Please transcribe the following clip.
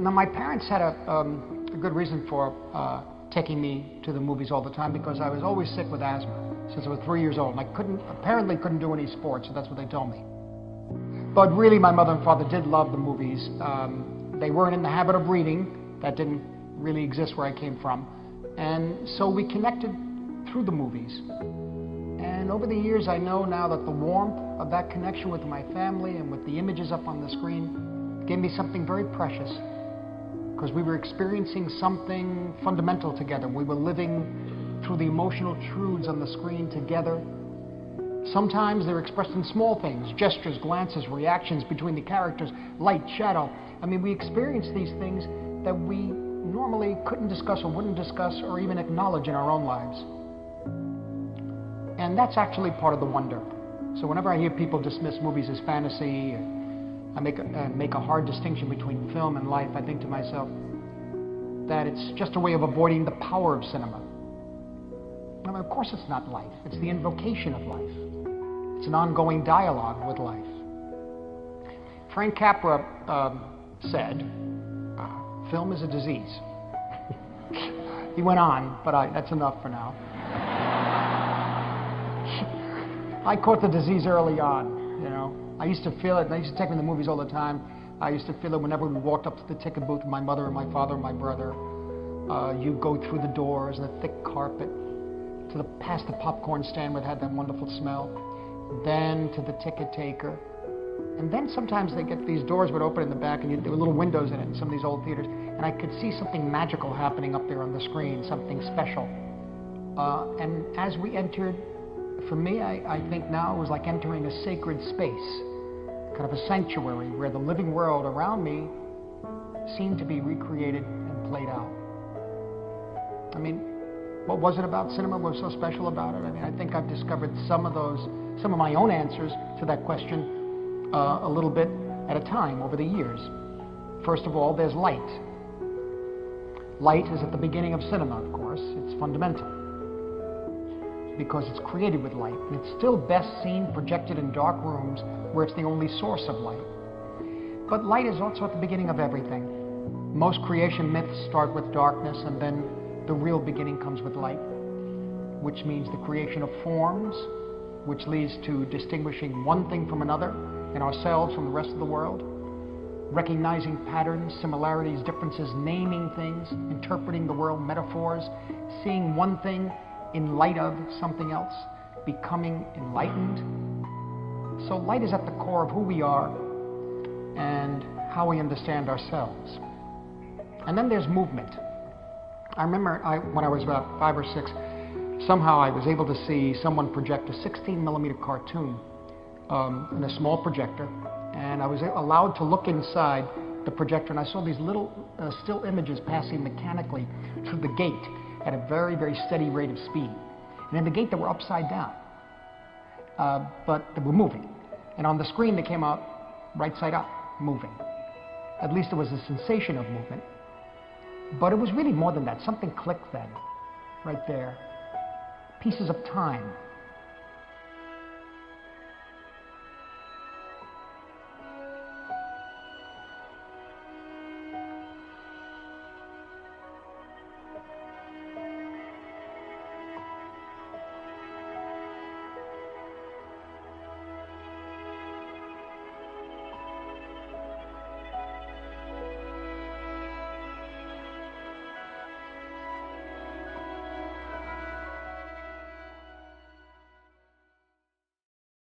Now, my parents had a good reason for taking me to the movies all the time, because I was always sick with asthma since I was 3 years old. And I apparently couldn't do any sports, so that's what they told me. But really, my mother and father did love the movies. They weren't in the habit of reading. That didn't really exist where I came from. And so we connected through the movies. And over the years, I know now that the warmth of that connection with my family and with the images up on the screen gave me something very precious, because we were experiencing something fundamental together. We were living through the emotional truths on the screen together. Sometimes they're expressed in small things, gestures, glances, reactions between the characters, light, shadow. I mean, we experience these things that we normally couldn't discuss or wouldn't discuss or even acknowledge in our own lives. And that's actually part of the wonder. So whenever I hear people dismiss movies as fantasy, I make a hard distinction between film and life, I think to myself that it's just a way of avoiding the power of cinema. I mean, of course it's not life. It's the invocation of life. It's an ongoing dialogue with life. Frank Capra said, film is a disease. He went on, but that's enough for now. I caught the disease early on, you know. I used to feel it. They used to take me to the movies all the time. I used to feel it whenever we walked up to the ticket booth with my mother and my father and my brother. You go through the doors and the thick carpet, past the popcorn stand where it had that wonderful smell, then to the ticket taker. And then sometimes they get these doors would open in the back, and there were little windows in it in some of these old theaters, and I could see something magical happening up there on the screen, something special. And as we entered, for me, I think now it was like entering a sacred space, kind of a sanctuary where the living world around me seemed to be recreated and played out. I mean, what was it about cinema? What was so special about it? I mean, I think I've discovered some of my own answers to that question a little bit at a time over the years. First of all, there's light. Light is at the beginning of cinema, of course. It's fundamental, because it's created with light, and it's still best seen projected in dark rooms where it's the only source of light. But light is also at the beginning of everything. Most creation myths start with darkness, and then the real beginning comes with light, which means the creation of forms, which leads to distinguishing one thing from another and ourselves from the rest of the world, recognizing patterns, similarities, differences, naming things, interpreting the world, metaphors, seeing one thing in light of something else, becoming enlightened. So light is at the core of who we are and how we understand ourselves. And then there's movement. I remember when I was about 5 or 6, somehow I was able to see someone project a 16mm cartoon in a small projector, and I was allowed to look inside the projector, and I saw these little still images passing mechanically through the gate at a very, very steady rate of speed. And in the gate, they were upside down, but they were moving. And on the screen, they came out right side up, moving. At least there was a sensation of movement. But it was really more than that. Something clicked then, right there. Pieces of time